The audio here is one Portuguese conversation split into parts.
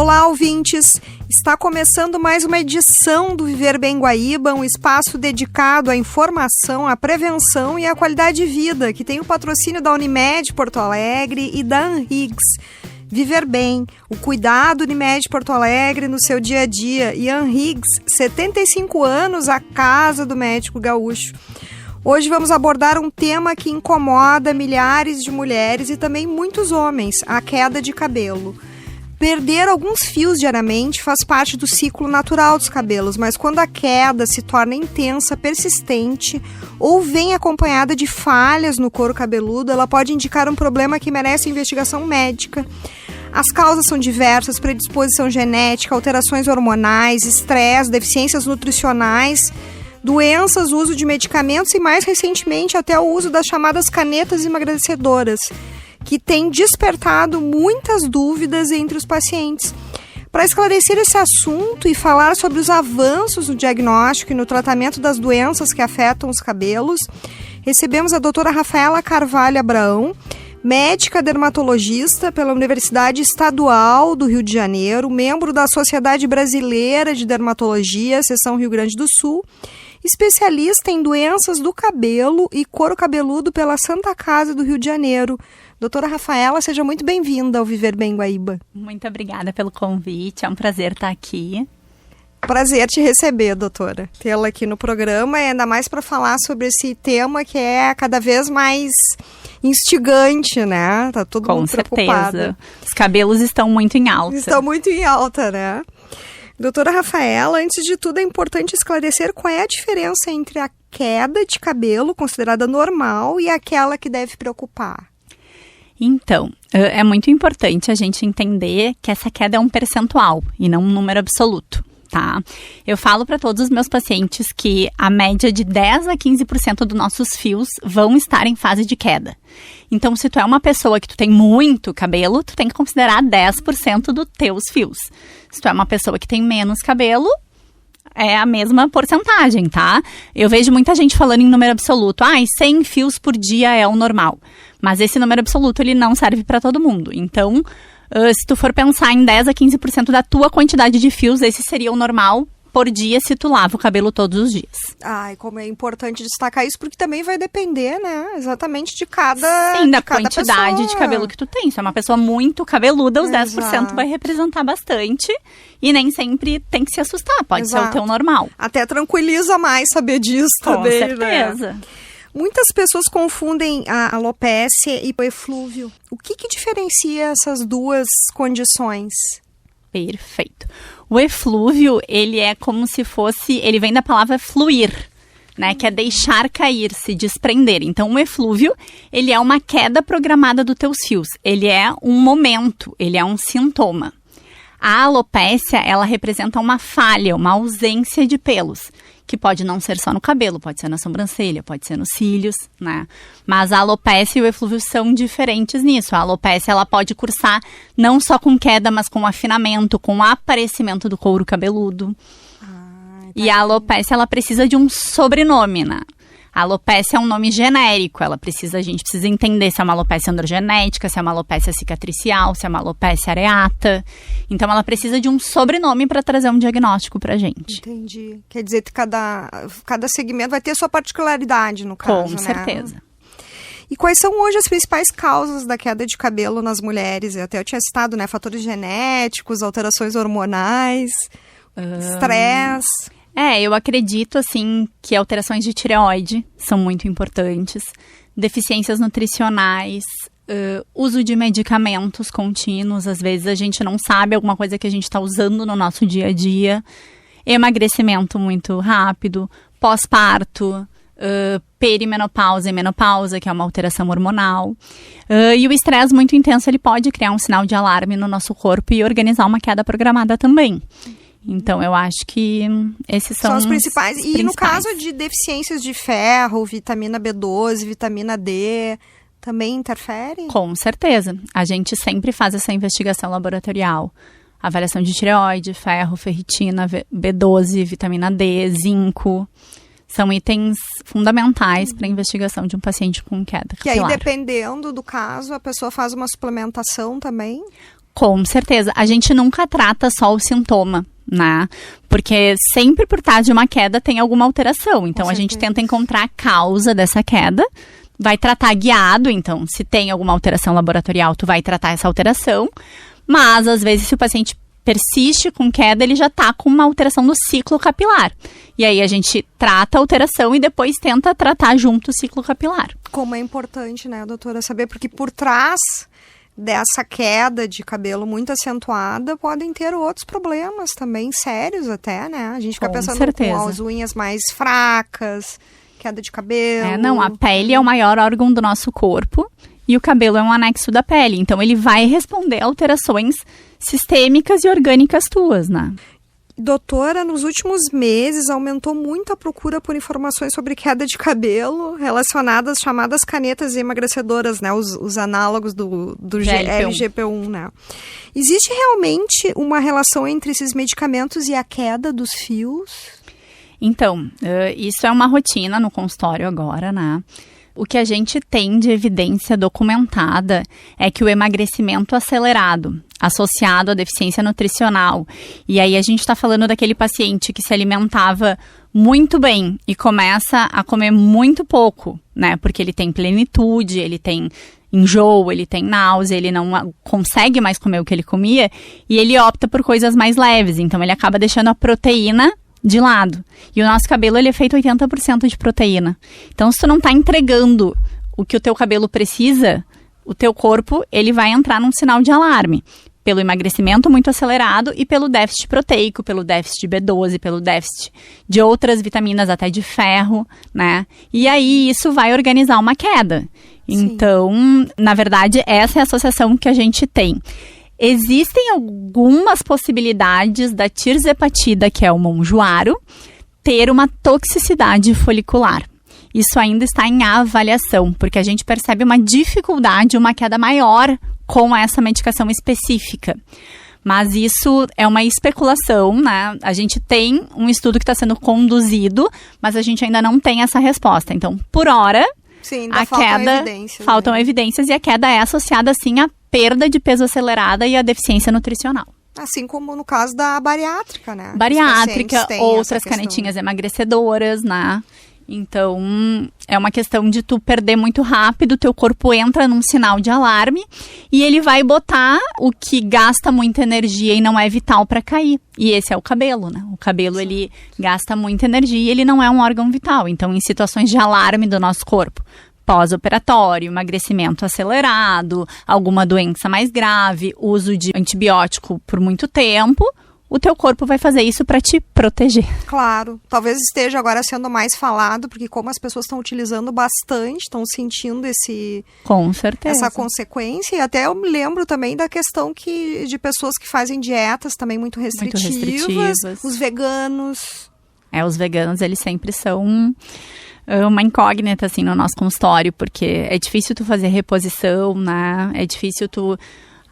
Olá, ouvintes! Está começando mais uma edição do Viver Bem Guaíba, um espaço dedicado à informação, à prevenção e à qualidade de vida, que tem o patrocínio da Unimed Porto Alegre e da Anhiggs. Viver Bem, o cuidado Unimed Porto Alegre no seu dia a dia. E Anhiggs, 75 anos, a casa do médico gaúcho. Hoje vamos abordar um tema que incomoda milhares de mulheres e também muitos homens, a queda de cabelo. Perder alguns fios diariamente faz parte do ciclo natural dos cabelos, mas quando a queda se torna intensa, persistente ou vem acompanhada de falhas no couro cabeludo, ela pode indicar um problema que merece investigação médica. As causas são diversas: predisposição genética, alterações hormonais, estresse, deficiências nutricionais, doenças, uso de medicamentos e, mais recentemente, até o uso das chamadas canetas emagrecedoras, que tem despertado muitas dúvidas entre os pacientes. Para esclarecer esse assunto e falar sobre os avanços no diagnóstico e no tratamento das doenças que afetam os cabelos, recebemos a doutora Rafaela Carvalho Abraão, médica dermatologista pela Universidade Estadual do Rio de Janeiro, membro da Sociedade Brasileira de Dermatologia, seção Rio Grande do Sul, especialista em doenças do cabelo e couro cabeludo pela Santa Casa do Rio de Janeiro. Doutora Rafaela, seja muito bem-vinda ao Viver Bem Guaíba. Muito obrigada pelo convite, é um prazer estar aqui. Prazer te receber, doutora. Tê-la aqui no programa, e ainda mais para falar sobre esse tema que é cada vez mais instigante, né? Tá todo mundo preocupado. Com certeza. Os cabelos estão muito em alta. Estão muito em alta, né? Doutora Rafaela, antes de tudo é importante esclarecer qual é a diferença entre a queda de cabelo, considerada normal, e aquela que deve preocupar. Então, é muito importante a gente entender que essa queda é um percentual e não um número absoluto, tá? Eu falo para todos os meus pacientes que a média de 10 a 15% dos nossos fios vão estar em fase de queda. Então, se tu é uma pessoa que tu tem muito cabelo, tu tem que considerar 10% dos teus fios. Se tu é uma pessoa que tem menos cabelo, é a mesma porcentagem, tá? Eu vejo muita gente falando em número absoluto. 100 fios por dia é o normal. Mas esse número absoluto, ele não serve para todo mundo. Então, se tu for pensar em 10 a 15% da tua quantidade de fios, esse seria o normal por dia se tu lava o cabelo todos os dias. E como é importante destacar isso, porque também vai depender, né, exatamente de cada Sim, da cada quantidade pessoa. De cabelo que tu tem. Se é uma pessoa muito cabeluda, os Exato. 10% vai representar bastante. E nem sempre tem que se assustar, pode Exato. ser o teu normal. Até tranquiliza mais saber disso também, Com certeza. né? Muitas pessoas confundem a alopécia e o eflúvio. O que diferencia essas duas condições? Perfeito. O eflúvio, ele é como se fosse, ele vem da palavra fluir, né, que é deixar cair, se desprender. Então, o eflúvio, ele é uma queda programada dos teus fios. Ele é um momento, ele é um sintoma. A alopécia, ela representa uma falha, uma ausência de pelos, que pode não ser só no cabelo, pode ser na sobrancelha, pode ser nos cílios, né? Mas a alopécia e o eflúvio são diferentes nisso. A alopécia, ela pode cursar não só com queda, mas com afinamento, com aparecimento do couro cabeludo. E a alopécia, ela precisa de um sobrenome, né? A alopécia é um nome genérico, a gente precisa entender se é uma alopécia androgenética, se é uma alopécia cicatricial, se é uma alopécia areata. Então, ela precisa de um sobrenome para trazer um diagnóstico pra gente. Entendi. Quer dizer que cada segmento vai ter sua particularidade, no caso, Com certeza. Né? E quais são hoje as principais causas da queda de cabelo nas mulheres? Até eu tinha citado, né? Fatores genéticos, alterações hormonais, estresse. Eu acredito, assim, que alterações de tireoide são muito importantes, deficiências nutricionais, uso de medicamentos contínuos, às vezes a gente não sabe alguma coisa que a gente está usando no nosso dia a dia, emagrecimento muito rápido, pós-parto, perimenopausa e menopausa, que é uma alteração hormonal, e o estresse muito intenso, ele pode criar um sinal de alarme no nosso corpo e organizar uma queda programada também. Então, eu acho que esses são os principais. E no caso de deficiências de ferro, vitamina B12, vitamina D, também interferem? Com certeza. A gente sempre faz essa investigação laboratorial. Avaliação de tireoide, ferro, ferritina, B12, vitamina D, zinco. São itens fundamentais para a investigação de um paciente com queda capilar. Que aí, dependendo do caso, a pessoa faz uma suplementação também? Com certeza. A gente nunca trata só o sintoma, né? Porque sempre por trás de uma queda tem alguma alteração. Então, a gente tenta encontrar a causa dessa queda, vai tratar guiado. Então, se tem alguma alteração laboratorial, tu vai tratar essa alteração. Mas, às vezes, se o paciente persiste com queda, ele já está com uma alteração no ciclo capilar. E aí, a gente trata a alteração e depois tenta tratar junto o ciclo capilar. Como é importante, né, doutora, saber, porque por trás dessa queda de cabelo muito acentuada, podem ter outros problemas também, sérios até, né? A gente fica pensando com as unhas mais fracas, queda de cabelo. Não, a pele é o maior órgão do nosso corpo e o cabelo é um anexo da pele. Então, ele vai responder a alterações sistêmicas e orgânicas tuas, né? Doutora, nos últimos meses aumentou muito a procura por informações sobre queda de cabelo relacionadas às chamadas canetas emagrecedoras, né? Os análogos do LGP1, né? Existe realmente uma relação entre esses medicamentos e a queda dos fios? Então, isso é uma rotina no consultório agora, né? O que a gente tem de evidência documentada é que o emagrecimento acelerado, associado à deficiência nutricional, e aí a gente está falando daquele paciente que se alimentava muito bem e começa a comer muito pouco, né? Porque ele tem plenitude, ele tem enjoo, ele tem náusea, ele não consegue mais comer o que ele comia e ele opta por coisas mais leves, então ele acaba deixando a proteína de lado. E o nosso cabelo, ele é feito 80% de proteína. Então, se tu não tá entregando o que o teu cabelo precisa, o teu corpo, ele vai entrar num sinal de alarme. Pelo emagrecimento muito acelerado e pelo déficit proteico, pelo déficit de B12, pelo déficit de outras vitaminas, até de ferro, né? E aí, isso vai organizar uma queda. Sim. Então, na verdade, essa é a associação que a gente tem. Existem algumas possibilidades da tirzepatida, que é o monjuaro, ter uma toxicidade folicular. Isso ainda está em avaliação, porque a gente percebe uma dificuldade, uma queda maior com essa medicação específica. Mas isso é uma especulação, né? A gente tem um estudo que está sendo conduzido, mas a gente ainda não tem essa resposta. Então, por hora, sim, a queda, faltam evidências e a queda é associada, sim, à perda de peso acelerada e à deficiência nutricional. Assim como no caso da bariátrica, né? Bariátrica, outras canetinhas emagrecedoras, né? Então, é uma questão de tu perder muito rápido, teu corpo entra num sinal de alarme e ele vai botar o que gasta muita energia e não é vital para cair. E esse é o cabelo, né? O cabelo, ele gasta muita energia e ele não é um órgão vital. Então, em situações de alarme do nosso corpo, pós-operatório, emagrecimento acelerado, alguma doença mais grave, uso de antibiótico por muito tempo, o teu corpo vai fazer isso para te proteger. Claro. Talvez esteja agora sendo mais falado, porque como as pessoas estão utilizando bastante, estão sentindo com certeza, essa consequência. E até eu me lembro também da questão de pessoas que fazem dietas também muito restritivas. Os veganos. Os veganos, eles sempre são uma incógnita, assim, no nosso consultório, porque é difícil tu fazer reposição, né? É difícil tu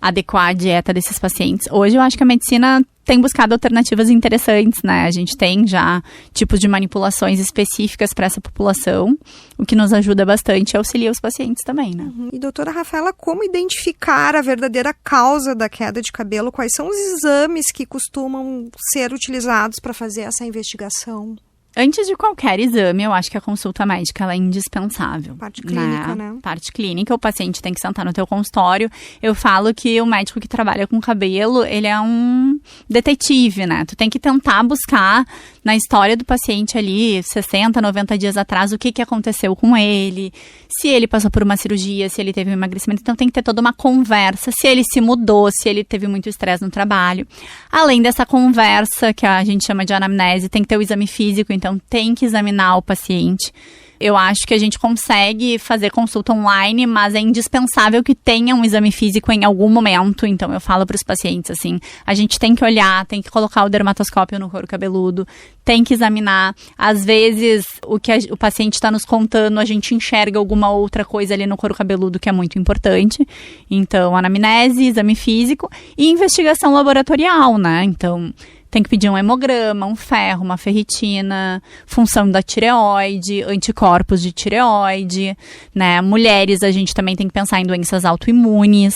adequar a dieta desses pacientes. Hoje eu acho que a medicina tem buscado alternativas interessantes, né? A gente tem já tipos de manipulações específicas para essa população, o que nos ajuda bastante e auxilia os pacientes também, né? E doutora Rafaela, como identificar a verdadeira causa da queda de cabelo? Quais são os exames que costumam ser utilizados para fazer essa investigação? Antes de qualquer exame, eu acho que a consulta médica ela é indispensável. Parte clínica, né? Parte clínica, o paciente tem que sentar no teu consultório. Eu falo que o médico que trabalha com cabelo, ele é um detetive, né? Tu tem que tentar buscar na história do paciente ali, 60, 90 dias atrás, o que aconteceu com ele, se ele passou por uma cirurgia, se ele teve um emagrecimento. Então tem que ter toda uma conversa, se ele se mudou, se ele teve muito estresse no trabalho. Além dessa conversa, que a gente chama de anamnese, tem que ter o exame físico, então tem que examinar o paciente. Eu acho que a gente consegue fazer consulta online, mas é indispensável que tenha um exame físico em algum momento. Então, eu falo para os pacientes, assim, a gente tem que olhar, tem que colocar o dermatoscópio no couro cabeludo, tem que examinar. Às vezes, o que o paciente está nos contando, a gente enxerga alguma outra coisa ali no couro cabeludo que é muito importante. Então, anamnese, exame físico e investigação laboratorial, né? Então, tem que pedir um hemograma, um ferro, uma ferritina, função da tireoide, anticorpos de tireoide, né? Mulheres, a gente também tem que pensar em doenças autoimunes,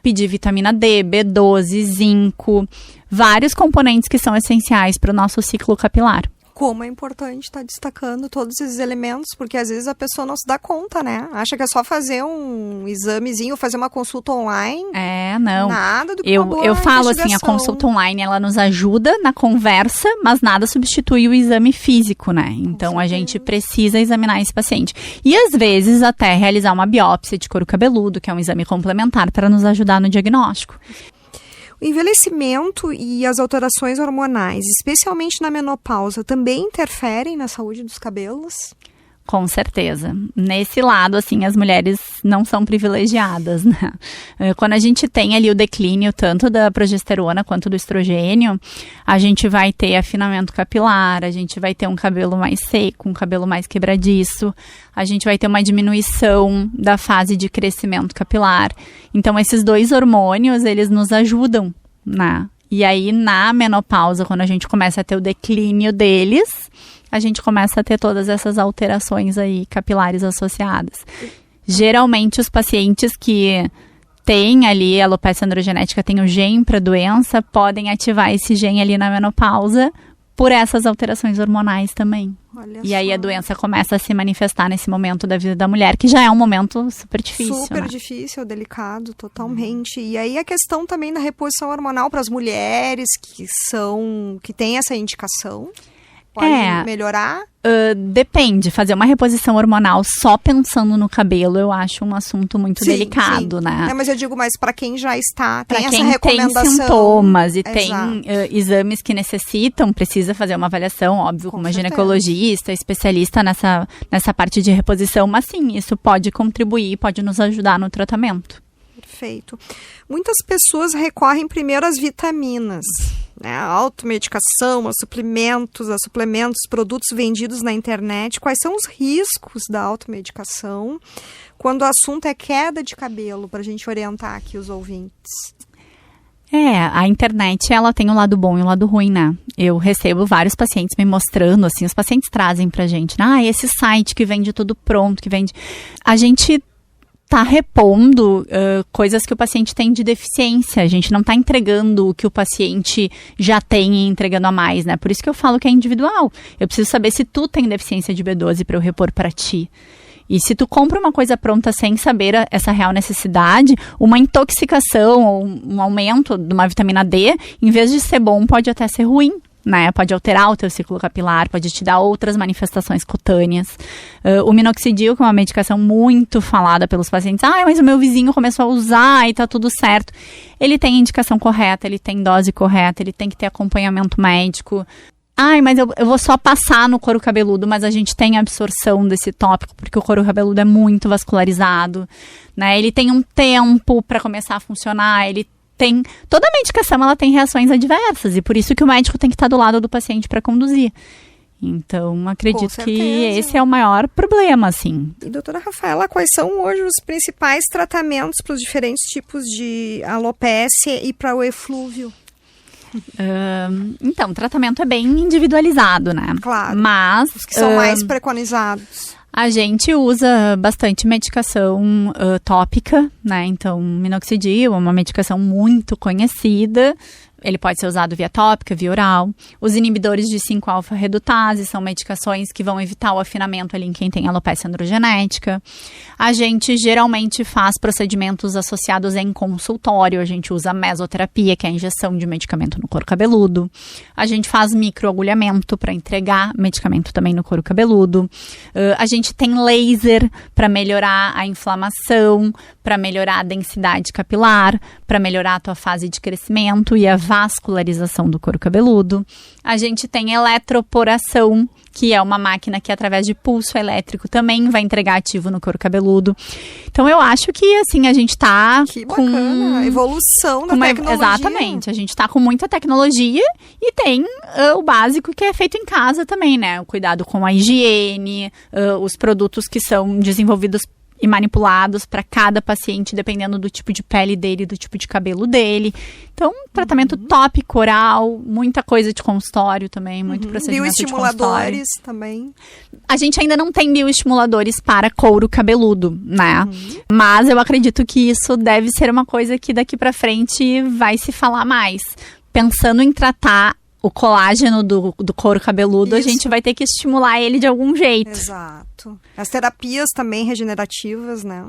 pedir vitamina D, B12, zinco, vários componentes que são essenciais para o nosso ciclo capilar. Como é importante estar destacando todos esses elementos, porque às vezes a pessoa não se dá conta, né? Acha que é só fazer um examezinho, fazer uma consulta online. Não. Nada do que eu falo assim, a consulta online, ela nos ajuda na conversa, mas nada substitui o exame físico, né? Então, a gente precisa examinar esse paciente. E, às vezes, até realizar uma biópsia de couro cabeludo, que é um exame complementar para nos ajudar no diagnóstico. O envelhecimento e as alterações hormonais, especialmente na menopausa, também interferem na saúde dos cabelos? Com certeza. Nesse lado, assim, as mulheres não são privilegiadas, né? Quando a gente tem ali o declínio tanto da progesterona quanto do estrogênio, a gente vai ter afinamento capilar, a gente vai ter um cabelo mais seco, um cabelo mais quebradiço, a gente vai ter uma diminuição da fase de crescimento capilar. Então, esses dois hormônios, eles nos ajudam, né? E aí, na menopausa, quando a gente começa a ter o declínio deles, a gente começa a ter todas essas alterações aí capilares associadas. Geralmente, os pacientes que têm ali a alopecia androgenética, têm o gene para a doença, podem ativar esse gene ali na menopausa por essas alterações hormonais também. Olha e aí só. A doença começa a se manifestar nesse momento da vida da mulher, que já é um momento super difícil. Super, né? Difícil, delicado, totalmente. E aí a questão também da reposição hormonal para as mulheres que têm essa indicação. Pode melhorar? Depende. Fazer uma reposição hormonal só pensando no cabelo, eu acho um assunto muito delicado, né? Mas eu digo, mas para quem já está, tem essa quem recomendação. Tem sintomas e Exato. tem exames que necessitam, precisa fazer uma avaliação, óbvio, com uma ginecologista, especialista nessa parte de reposição, mas sim, isso pode contribuir, pode nos ajudar no tratamento. Perfeito. Muitas pessoas recorrem primeiro às vitaminas, né? A automedicação, a suplementos, produtos vendidos na internet. Quais são os riscos da automedicação quando o assunto é queda de cabelo, para a gente orientar aqui os ouvintes? A internet, ela tem o lado bom e o lado ruim, né? Eu recebo vários pacientes me mostrando, assim, os pacientes trazem pra gente, esse site que vende tudo pronto, que vende... A gente está repondo coisas que o paciente tem de deficiência. A gente não está entregando o que o paciente já tem e entregando a mais, né? Por isso que eu falo que é individual. Eu preciso saber se tu tem deficiência de B12 para eu repor para ti. E se tu compra uma coisa pronta sem saber essa real necessidade, uma intoxicação ou um aumento de uma vitamina D, em vez de ser bom, pode até ser ruim, né? Pode alterar o teu ciclo capilar, pode te dar outras manifestações cutâneas. O minoxidil, que é uma medicação muito falada pelos pacientes, mas o meu vizinho começou a usar e tá tudo certo. Ele tem a indicação correta, ele tem dose correta, ele tem que ter acompanhamento médico. Mas eu vou só passar no couro cabeludo, mas a gente tem absorção desse tópico, porque o couro cabeludo é muito vascularizado, né? Ele tem um tempo para começar a funcionar, toda medicação ela tem reações adversas, e por isso que o médico tem que estar do lado do paciente para conduzir. Então, acredito que esse é o maior problema, assim. E, doutora Rafaela, quais são hoje os principais tratamentos para os diferentes tipos de alopécia e para o eflúvio? Então, o tratamento é bem individualizado, né? Claro, mas os que são mais preconizados. A gente usa bastante medicação tópica, né? Então, minoxidil é uma medicação muito conhecida. Ele pode ser usado via tópica, via oral. Os inibidores de 5-alfa-redutase são medicações que vão evitar o afinamento ali em quem tem alopecia androgenética. A gente geralmente faz procedimentos associados em consultório. A gente usa mesoterapia, que é a injeção de medicamento no couro cabeludo. A gente faz microagulhamento para entregar medicamento também no couro cabeludo. A gente tem laser para melhorar a inflamação, para melhorar a densidade capilar, para melhorar a tua fase de crescimento e a vascularização do couro cabeludo. A gente tem eletroporação, que é uma máquina que através de pulso elétrico também vai entregar ativo no couro cabeludo. Então eu acho que assim a gente tá com a evolução da tecnologia. Exatamente, a gente tá com muita tecnologia e tem o básico que é feito em casa também, né? O cuidado com a higiene, os produtos que são desenvolvidos e manipulados para cada paciente, dependendo do tipo de pele dele, do tipo de cabelo dele. Então, tratamento tópico, oral, muita coisa de consultório também, muito procedimento de consultório. Bioestimuladores também. A gente ainda não tem bioestimuladores para couro cabeludo, né? Mas eu acredito que isso deve ser uma coisa que daqui para frente vai se falar mais. Pensando em tratar o colágeno do couro cabeludo, Isso. A gente vai ter que estimular ele de algum jeito. Exato. As terapias também regenerativas, né?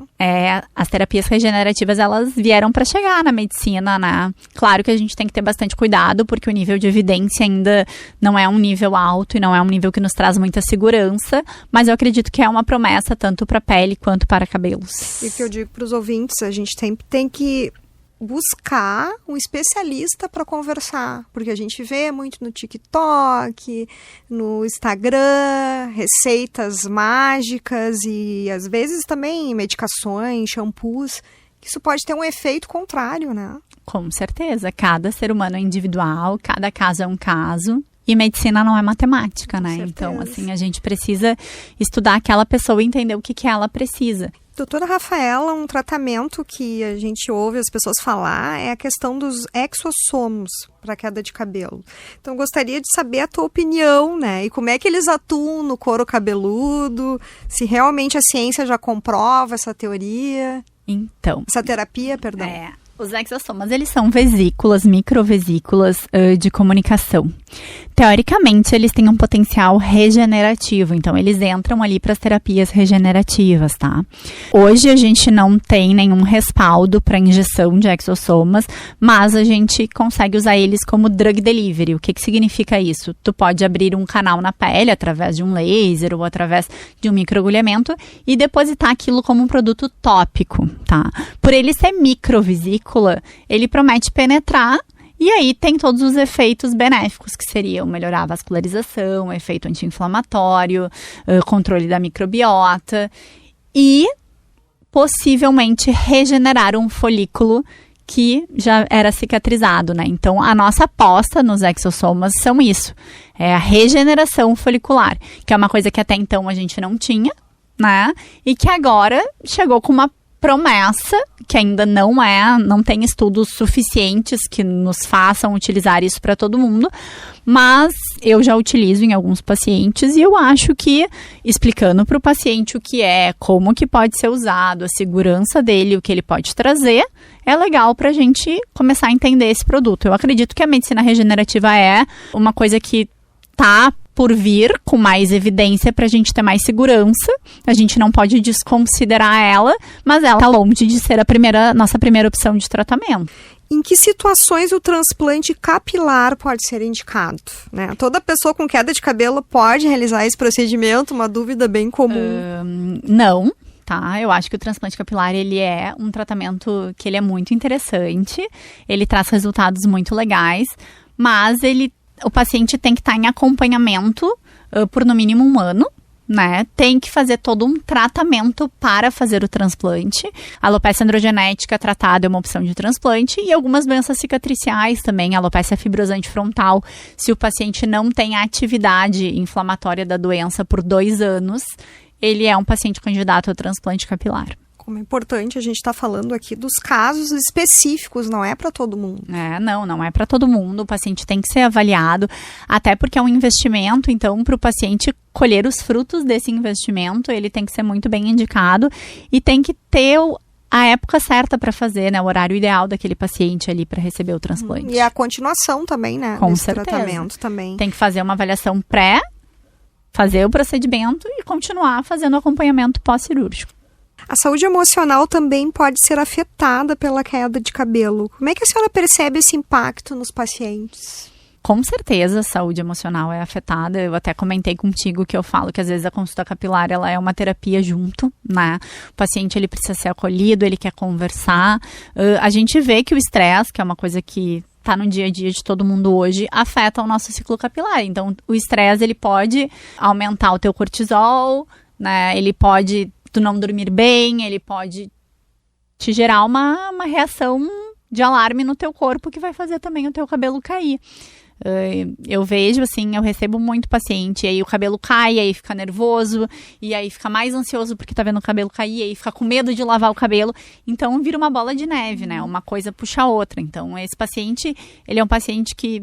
As terapias regenerativas, elas vieram para chegar na medicina, né? Claro que a gente tem que ter bastante cuidado, porque o nível de evidência ainda não é um nível alto e não é um nível que nos traz muita segurança, mas eu acredito que é uma promessa tanto para pele quanto para cabelos. E o que eu digo para os ouvintes, a gente tem que buscar um especialista para conversar, porque a gente vê muito no TikTok, no Instagram, receitas mágicas e às vezes também medicações, shampoos, que isso pode ter um efeito contrário, né? Com certeza, cada ser humano é individual, cada caso é um caso. E medicina não é matemática, né? Então, assim, a gente precisa estudar aquela pessoa e entender o que ela precisa. Doutora Rafaela, um tratamento que a gente ouve as pessoas falar é a questão dos exossomos para queda de cabelo. Então, gostaria de saber a tua opinião, né? E como é que eles atuam no couro cabeludo, se realmente a ciência já comprova essa teoria. Então, essa terapia, perdão. Os exossomas, eles são vesículas, microvesículas de comunicação. Teoricamente, eles têm um potencial regenerativo, então eles entram ali para as terapias regenerativas, tá? Hoje a gente não tem nenhum respaldo para injeção de exossomas, mas a gente consegue usar eles como drug delivery. O que significa isso? Tu pode abrir um canal na pele através de um laser ou através de um microagulhamento e depositar aquilo como um produto tópico, tá? Por ele ser microvesícula, ele promete penetrar e aí tem todos os efeitos benéficos, que seriam melhorar a vascularização, efeito anti-inflamatório, controle da microbiota e possivelmente regenerar um folículo que já era cicatrizado, né? Então, a nossa aposta nos exossomas são isso, é a regeneração folicular, que é uma coisa que até então a gente não tinha, né? E que agora chegou com uma promessa, que ainda não tem estudos suficientes que nos façam utilizar isso para todo mundo, mas eu já utilizo em alguns pacientes e eu acho que explicando para o paciente o que é, como que pode ser usado, a segurança dele, o que ele pode trazer, é legal para a gente começar a entender esse produto. Eu acredito que a medicina regenerativa é uma coisa que tá por vir com mais evidência para a gente ter mais segurança. A gente não pode desconsiderar ela, mas ela está longe de ser nossa primeira opção de tratamento. Em que situações o transplante capilar pode ser indicado? Né? Toda pessoa com queda de cabelo pode realizar esse procedimento? Uma dúvida bem comum. Não. Tá, eu acho que o transplante capilar, ele é um tratamento que ele é muito interessante, ele traz resultados muito legais, mas o paciente tem que estar em acompanhamento por no mínimo 1 ano, né? Tem que fazer todo um tratamento para fazer o transplante. A alopecia androgenética tratada é uma opção de transplante e algumas doenças cicatriciais também, a alopecia fibrosante frontal. Se o paciente não tem a atividade inflamatória da doença por 2 anos, ele é um paciente candidato ao transplante capilar. Como é importante, a gente está falando aqui dos casos específicos, não é para todo mundo. Não é para todo mundo, o paciente tem que ser avaliado, até porque é um investimento, então para o paciente colher os frutos desse investimento, ele tem que ser muito bem indicado e tem que ter a época certa para fazer, né, o horário ideal daquele paciente ali para receber o transplante. E a continuação também, né, com desse certeza. Tratamento também. Tem que fazer uma avaliação fazer o procedimento e continuar fazendo o acompanhamento pós-cirúrgico. A saúde emocional também pode ser afetada pela queda de cabelo. Como é que a senhora percebe esse impacto nos pacientes? Com certeza a saúde emocional é afetada. Eu até comentei contigo que eu falo que às vezes a consulta capilar ela é uma terapia junto, né? O paciente ele precisa ser acolhido, ele quer conversar. A gente vê que o estresse, que é uma coisa que está no dia a dia de todo mundo hoje, afeta o nosso ciclo capilar. Então, o estresse, ele pode aumentar o teu cortisol, né? Ele pode tu não dormir bem, ele pode te gerar uma reação de alarme no teu corpo que vai fazer também o teu cabelo cair. Eu vejo, assim, eu recebo muito paciente, e aí o cabelo cai, aí fica nervoso, e aí fica mais ansioso porque tá vendo o cabelo cair, e aí fica com medo de lavar o cabelo. Então, vira uma bola de neve, né? Uma coisa puxa a outra. Então, esse paciente, ele é um paciente que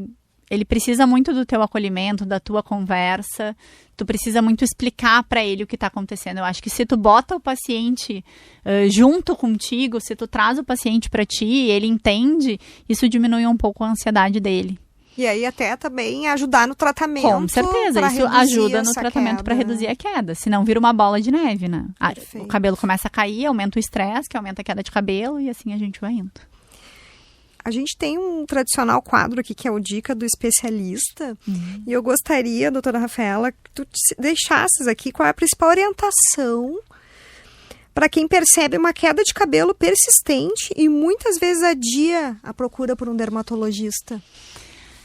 ele precisa muito do teu acolhimento, da tua conversa. Tu precisa muito explicar para ele o que está acontecendo. Eu acho que se tu bota o paciente junto contigo, se tu traz o paciente para ti, ele entende, isso diminui um pouco a ansiedade dele. E aí até também ajudar no tratamento. Com certeza, isso ajuda no tratamento para reduzir a queda. Senão vira uma bola de neve, né? O cabelo começa a cair, aumenta o estresse, que aumenta a queda de cabelo, e assim a gente vai indo. A gente tem um tradicional quadro aqui, que é o Dica do Especialista. E eu gostaria, doutora Rafaela, que tu deixasses aqui qual é a principal orientação para quem percebe uma queda de cabelo persistente e muitas vezes adia a procura por um dermatologista.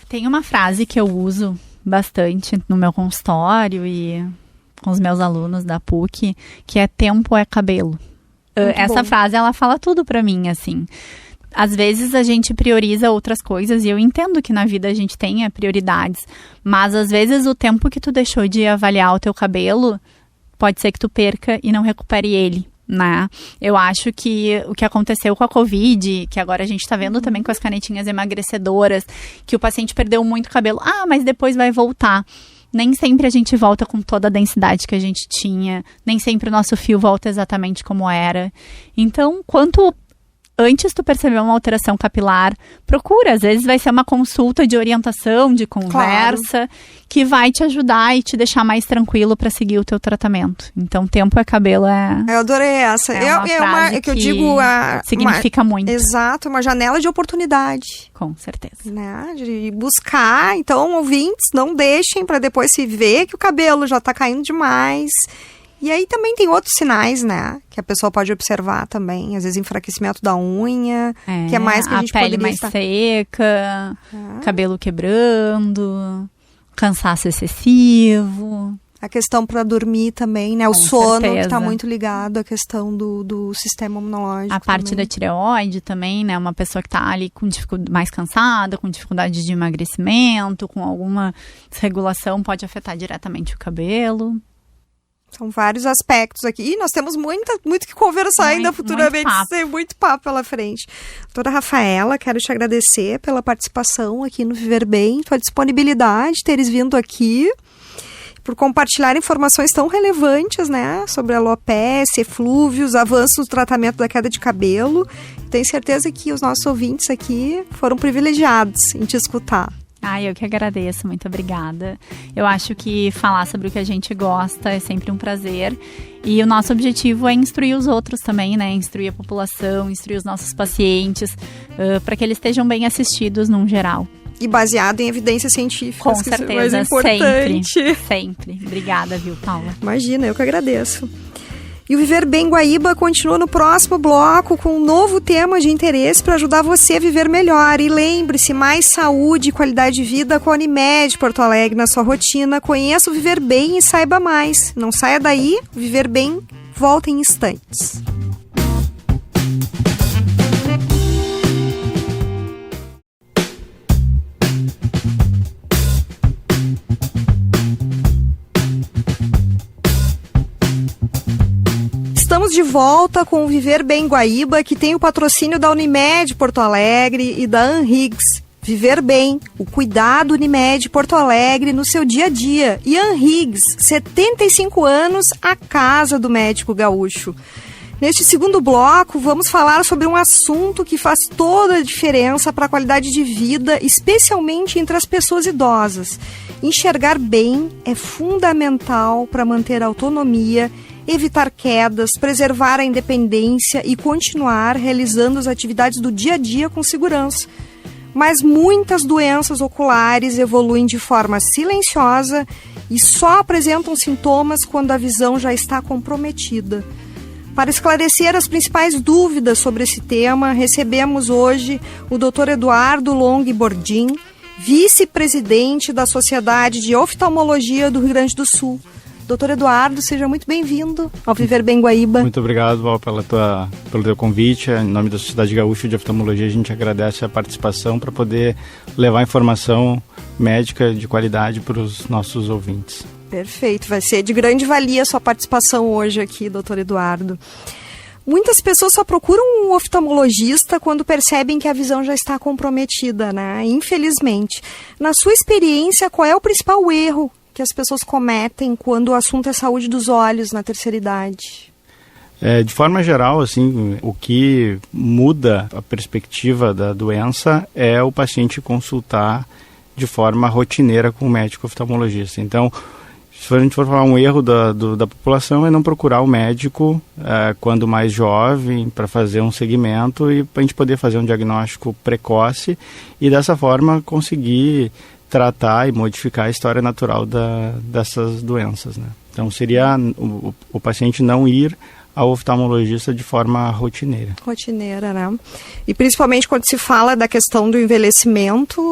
Tem uma frase que eu uso bastante no meu consultório e com os meus alunos da PUC, que é tempo é cabelo. Essa frase, ela fala tudo para mim, assim. Às vezes a gente prioriza outras coisas e eu entendo que na vida a gente tenha prioridades, mas às vezes o tempo que tu deixou de avaliar o teu cabelo, pode ser que tu perca e não recupere ele, né? Eu acho que o que aconteceu com a Covid, que agora a gente tá vendo também com as canetinhas emagrecedoras, que o paciente perdeu muito cabelo, mas depois vai voltar. Nem sempre a gente volta com toda a densidade que a gente tinha, nem sempre o nosso fio volta exatamente como era. Então, antes tu perceber uma alteração capilar, procura. Às vezes vai ser uma consulta de orientação, de conversa, que vai te ajudar e te deixar mais tranquilo para seguir o teu tratamento. Então, tempo é cabelo Eu adorei essa. É que eu digo... significa muito. Exato, uma janela de oportunidade. Com certeza. Né? De buscar. Então, ouvintes, não deixem para depois se ver que o cabelo já tá caindo demais. E aí também tem outros sinais, né? Que a pessoa pode observar também. Às vezes enfraquecimento da unha, que é mais que a gente pele mais seca, cabelo quebrando, cansaço excessivo. A questão para dormir também, né? O sono, certeza. Que está muito ligado à questão do sistema imunológico. A parte da tireoide também, né? Uma pessoa que está ali com mais cansada, com dificuldade de emagrecimento, com alguma desregulação, pode afetar diretamente o cabelo. São vários aspectos aqui. E nós temos muito que conversar ainda futuramente. Tem muito papo pela frente. Doutora Rafaela, quero te agradecer pela participação aqui no Viver Bem, tua disponibilidade, teres vindo aqui, por compartilhar informações tão relevantes, né? Sobre alopecia, eflúvios, avanços do tratamento da queda de cabelo. Tenho certeza que os nossos ouvintes aqui foram privilegiados em te escutar. Eu que agradeço, muito obrigada. Eu acho que falar sobre o que a gente gosta é sempre um prazer. E o nosso objetivo é instruir os outros também, né? Instruir a população, instruir os nossos pacientes, para que eles estejam bem assistidos num geral. E baseado em evidências científicas. Com certeza, mais importante. Sempre. Obrigada, viu, Paula? Imagina, eu que agradeço. E o Viver Bem Guaíba continua no próximo bloco com um novo tema de interesse para ajudar você a viver melhor. E lembre-se, mais saúde e qualidade de vida com a Unimed Porto Alegre na sua rotina. Conheça o Viver Bem e saiba mais. Não saia daí, o Viver Bem volta em instantes. Estamos de volta com o Viver Bem Guaíba, que tem o patrocínio da Unimed Porto Alegre e da Anhiggs. Viver Bem, o cuidado Unimed Porto Alegre no seu dia a dia. E Anhiggs, 75 anos, a casa do médico gaúcho. Neste segundo bloco, vamos falar sobre um assunto que faz toda a diferença para a qualidade de vida, especialmente entre as pessoas idosas. Enxergar bem é fundamental para manter a autonomia, evitar quedas, preservar a independência e continuar realizando as atividades do dia a dia com segurança. Mas muitas doenças oculares evoluem de forma silenciosa e só apresentam sintomas quando a visão já está comprometida. Para esclarecer as principais dúvidas sobre esse tema, recebemos hoje o Dr. Eduardo Long Bordim, vice-presidente da Sociedade de Oftalmologia do Rio Grande do Sul. Doutor Eduardo, seja muito bem-vindo ao Viver Bem Guaíba. Muito obrigado, Val, pelo teu convite. Em nome da Sociedade Gaúcha de Oftalmologia, a gente agradece a participação para poder levar informação médica de qualidade para os nossos ouvintes. Perfeito, vai ser de grande valia a sua participação hoje aqui, doutor Eduardo. Muitas pessoas só procuram um oftalmologista quando percebem que a visão já está comprometida, né? Infelizmente. Na sua experiência, qual é o principal erro que as pessoas cometem quando o assunto é saúde dos olhos na terceira idade? De forma geral, assim, o que muda a perspectiva da doença é o paciente consultar de forma rotineira com o médico oftalmologista. Então, se a gente for falar um erro da população, é não procurar o médico quando mais jovem para fazer um segmento e para a gente poder fazer um diagnóstico precoce e dessa forma conseguir tratar e modificar a história natural dessas doenças, né? Então seria o paciente não ir ao oftalmologista de forma rotineira. Rotineira, né? E principalmente quando se fala da questão do envelhecimento,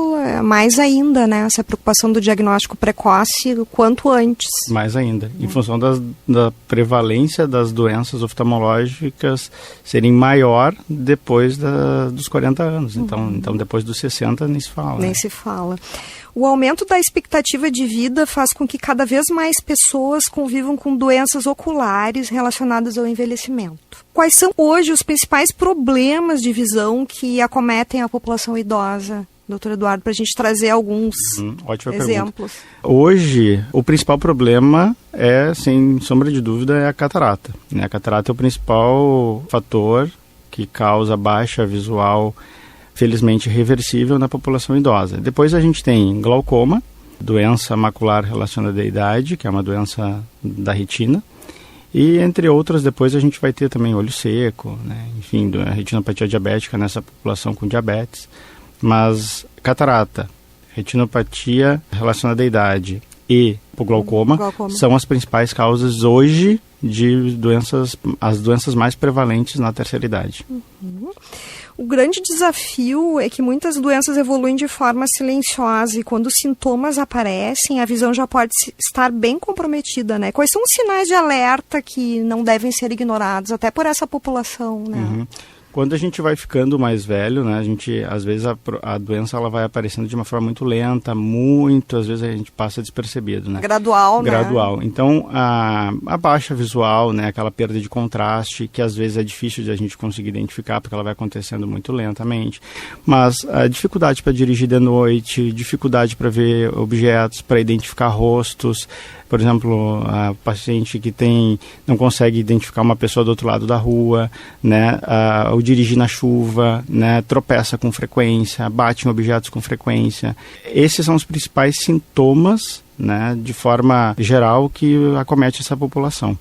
mais ainda, né? Essa preocupação do diagnóstico precoce o quanto antes. Mais ainda. Em função da prevalência das doenças oftalmológicas serem maior depois dos 40 anos. Então depois dos 60 nem se fala. Nem se fala. O aumento da expectativa de vida faz com que cada vez mais pessoas convivam com doenças oculares relacionadas ao envelhecimento. Quais são hoje os principais problemas de visão que acometem a população idosa, doutor Eduardo, para a gente trazer alguns exemplos? Pergunta. Hoje, o principal problema sem sombra de dúvida, é a catarata. A catarata é o principal fator que causa baixa visual, felizmente reversível na população idosa. Depois a gente tem glaucoma, doença macular relacionada à idade, que é uma doença da retina, e entre outras depois a gente vai ter também olho seco, né? Enfim, a retinopatia diabética nessa população com diabetes, mas catarata, retinopatia relacionada à idade e o glaucoma são as principais causas hoje de as doenças mais prevalentes na terceira idade. O grande desafio é que muitas doenças evoluem de forma silenciosa e quando os sintomas aparecem, a visão já pode estar bem comprometida, né? Quais são os sinais de alerta que não devem ser ignorados, até por essa população, né? Quando a gente vai ficando mais velho, né, às vezes a doença ela vai aparecendo de uma forma muito lenta, às vezes a gente passa despercebido, né? Gradual, né? Gradual. Então, a baixa visual, né, aquela perda de contraste, que às vezes é difícil de a gente conseguir identificar, porque ela vai acontecendo muito lentamente. Mas a dificuldade para dirigir de noite, dificuldade para ver objetos, para identificar rostos. Por exemplo, a paciente que não consegue identificar uma pessoa do outro lado da rua, né? Ou dirigir na chuva, né? Tropeça com frequência, bate em objetos com frequência. Esses são os principais sintomas, né, de forma geral, que acomete essa população.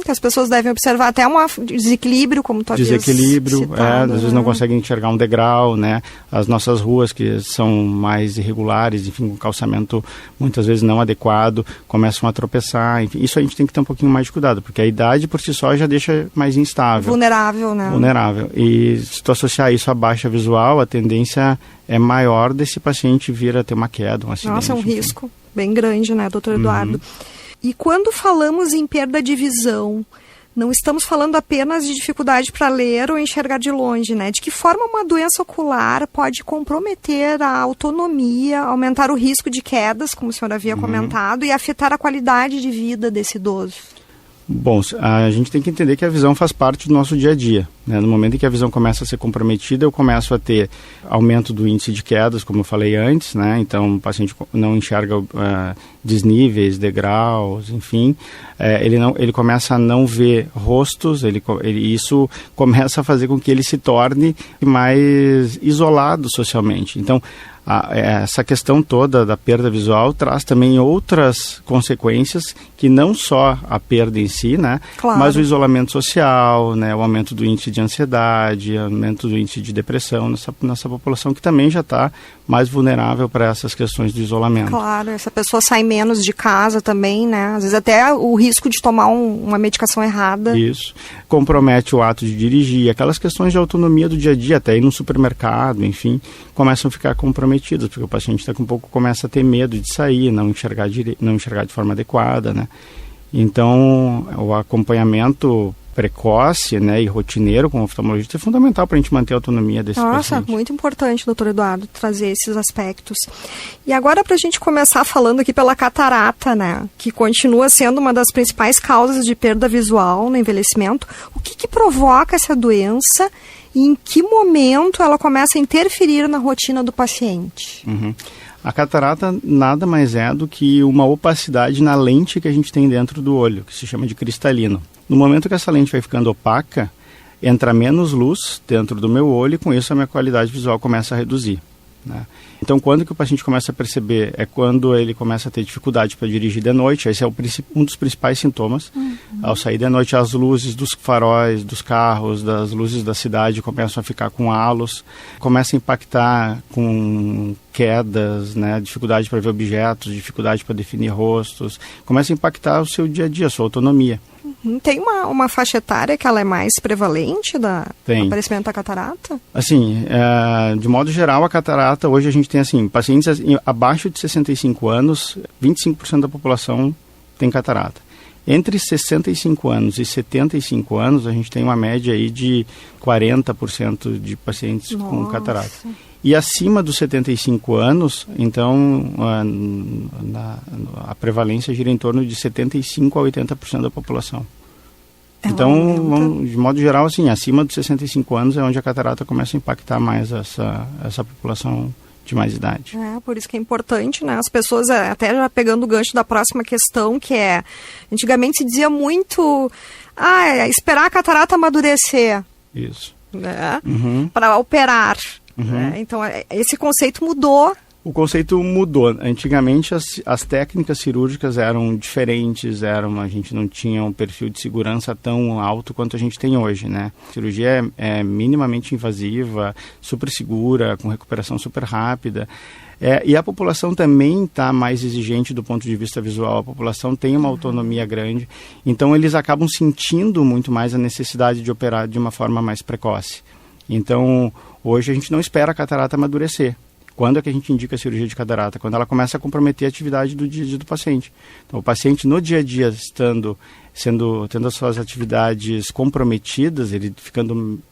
Que as pessoas devem observar até um desequilíbrio, como tu havias citado, às vezes não conseguem enxergar um degrau, né? As nossas ruas que são mais irregulares, enfim, com calçamento muitas vezes não adequado, começam a tropeçar, enfim, isso a gente tem que ter um pouquinho mais de cuidado, porque a idade por si só já deixa mais instável. Vulnerável, né? Vulnerável. E se tu associar isso à baixa visual, a tendência é maior desse paciente vir a ter uma queda, um acidente. Nossa, é um risco bem grande, né, doutor Eduardo? E quando falamos em perda de visão, não estamos falando apenas de dificuldade para ler ou enxergar de longe, né? De que forma uma doença ocular pode comprometer a autonomia, aumentar o risco de quedas, como o senhor havia comentado, e afetar a qualidade de vida desse idoso? Bom, a gente tem que entender que a visão faz parte do nosso dia a dia, né? No momento em que a visão começa a ser comprometida, eu começo a ter aumento do índice de quedas, como eu falei antes, né? Então, o paciente não enxerga desníveis, degraus, enfim. Ele começa a não ver rostos, isso começa a fazer com que ele se torne mais isolado socialmente. Então, essa questão toda da perda visual traz também outras consequências, que não só a perda em si, né? Claro. Mas o isolamento social, né? O aumento do índice de ansiedade, o aumento do índice de depressão nessa população que também já está mais vulnerável para essas questões do isolamento. Claro, essa pessoa sai menos de casa também, né? Às vezes até o risco de tomar uma medicação errada. Isso. Compromete o ato de dirigir, aquelas questões de autonomia do dia a dia, até ir no supermercado, enfim, começam a ficar comprometidas, porque o paciente daqui a pouco começa a ter medo de sair, não enxergar de forma adequada, né? Então, o acompanhamento precoce, né, e rotineiro com o oftalmologista é fundamental para a gente manter a autonomia desse paciente. Nossa, muito importante, doutor Eduardo, trazer esses aspectos. E agora, para a gente começar falando aqui pela catarata, né, que continua sendo uma das principais causas de perda visual no envelhecimento, o que provoca essa doença e em que momento ela começa a interferir na rotina do paciente? A catarata nada mais é do que uma opacidade na lente que a gente tem dentro do olho, que se chama de cristalino. No momento que essa lente vai ficando opaca, entra menos luz dentro do meu olho e com isso a minha qualidade visual começa a reduzir, né? Então, quando que o paciente começa a perceber? É quando ele começa a ter dificuldade para dirigir de noite. Esse é um dos principais sintomas. Ao sair de noite, as luzes dos faróis, dos carros, das luzes da cidade começam a ficar com halos, começa a impactar com quedas, né? Dificuldade para ver objetos, dificuldade para definir rostos, começa a impactar o seu dia a dia, a sua autonomia. Tem uma faixa etária que ela é mais prevalente do aparecimento da catarata? Assim, de modo geral, a catarata, hoje a gente tem assim, pacientes abaixo de 65 anos, 25% da população tem catarata. Entre 65 anos e 75 anos, a gente tem uma média aí de 40% de pacientes com catarata. E acima dos 75 anos, então, a prevalência gira em torno de 75% a 80% da população. Então, de modo geral, assim, acima dos 65 anos é onde a catarata começa a impactar mais essa população de mais idade. Por isso que é importante, né? As pessoas, até já pegando o gancho da próxima questão, que é, antigamente se dizia muito, esperar a catarata amadurecer. Isso. Né? Para operar. Né? Então, esse conceito mudou. O conceito mudou. Antigamente as técnicas cirúrgicas eram diferentes, a gente não tinha um perfil de segurança tão alto quanto a gente tem hoje, né? A cirurgia é minimamente invasiva, super segura, com recuperação super rápida. E a população também está mais exigente do ponto de vista visual, a população tem uma autonomia grande, então eles acabam sentindo muito mais a necessidade de operar de uma forma mais precoce. Então, hoje a gente não espera a catarata amadurecer. Quando é que a gente indica a cirurgia de catarata? Quando ela começa a comprometer a atividade do dia a dia do paciente. Então, o paciente no dia a dia tendo as suas atividades comprometidas, ele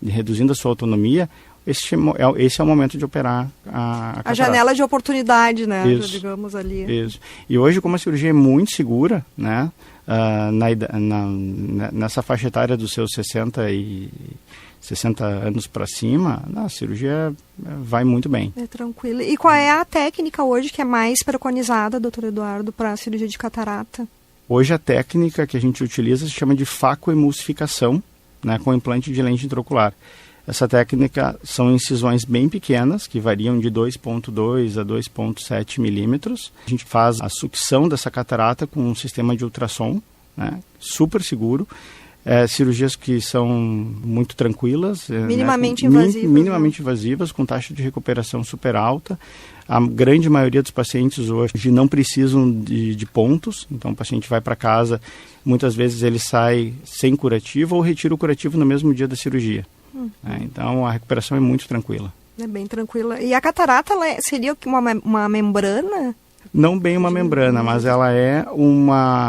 reduzindo a sua autonomia, esse é o momento de operar a catarata. A janela de oportunidade, né? Isso, digamos ali. Isso. E hoje, como a cirurgia é muito segura, né? Nessa faixa etária dos seus 60 anos para cima, a cirurgia vai muito bem. É tranquilo. E qual é a técnica hoje que é mais preconizada, doutor Eduardo, para a cirurgia de catarata? Hoje a técnica que a gente utiliza se chama de facoemulsificação, né, com implante de lente intraocular. Essa técnica são incisões bem pequenas, que variam de 2,2 a 2,7 milímetros. A gente faz a sucção dessa catarata com um sistema de ultrassom, né, super seguro. Cirurgias que são muito tranquilas. Minimamente invasivas. Minimamente invasivas, com taxa de recuperação super alta. A grande maioria dos pacientes hoje não precisam de pontos, então o paciente vai para casa, muitas vezes ele sai sem curativo ou retira o curativo no mesmo dia da cirurgia. Então a recuperação é muito tranquila. É bem tranquila. E a catarata seria uma membrana? Não bem uma membrana, mas ela é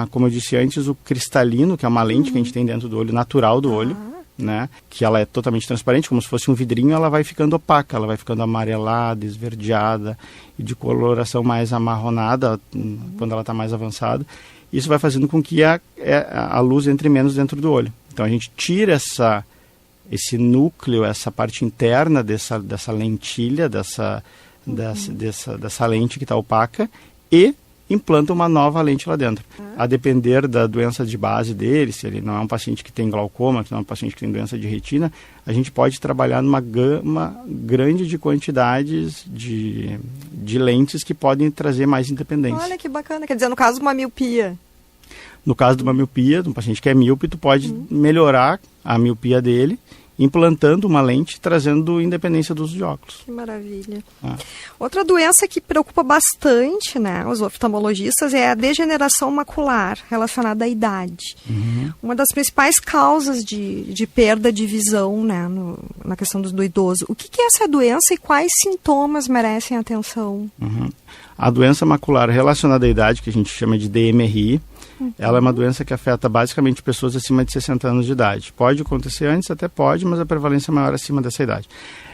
como eu disse antes, o cristalino, que é uma lente que a gente tem dentro do olho, natural do olho, né? Que ela é totalmente transparente, como se fosse um vidrinho, ela vai ficando opaca, ela vai ficando amarelada, esverdeada e de coloração mais amarronada quando ela está mais avançada. Isso vai fazendo com que a luz entre menos dentro do olho. Então a gente tira esse núcleo, essa parte interna dessa lentilha, dessa lente que está opaca, e implanta uma nova lente lá dentro. A depender da doença de base dele, se ele não é um paciente que tem glaucoma, se não é um paciente que tem doença de retina, a gente pode trabalhar numa gama grande de quantidades de lentes que podem trazer mais independência. Olha que bacana, quer dizer, no caso de uma miopia. No caso de uma miopia, de um paciente que é míope, tu pode melhorar a miopia dele, implantando uma lente, trazendo independência do uso de óculos. Que maravilha. Outra doença que preocupa bastante, né, os oftalmologistas é a degeneração macular relacionada à idade. Uma das principais causas de perda de visão, né, na questão do idoso. O que é essa doença e quais sintomas merecem atenção? A doença macular relacionada à idade, que a gente chama de DMRI, Ela é uma doença que afeta basicamente pessoas acima de 60 anos de idade. Pode acontecer antes, até pode, mas a prevalência é maior acima dessa idade.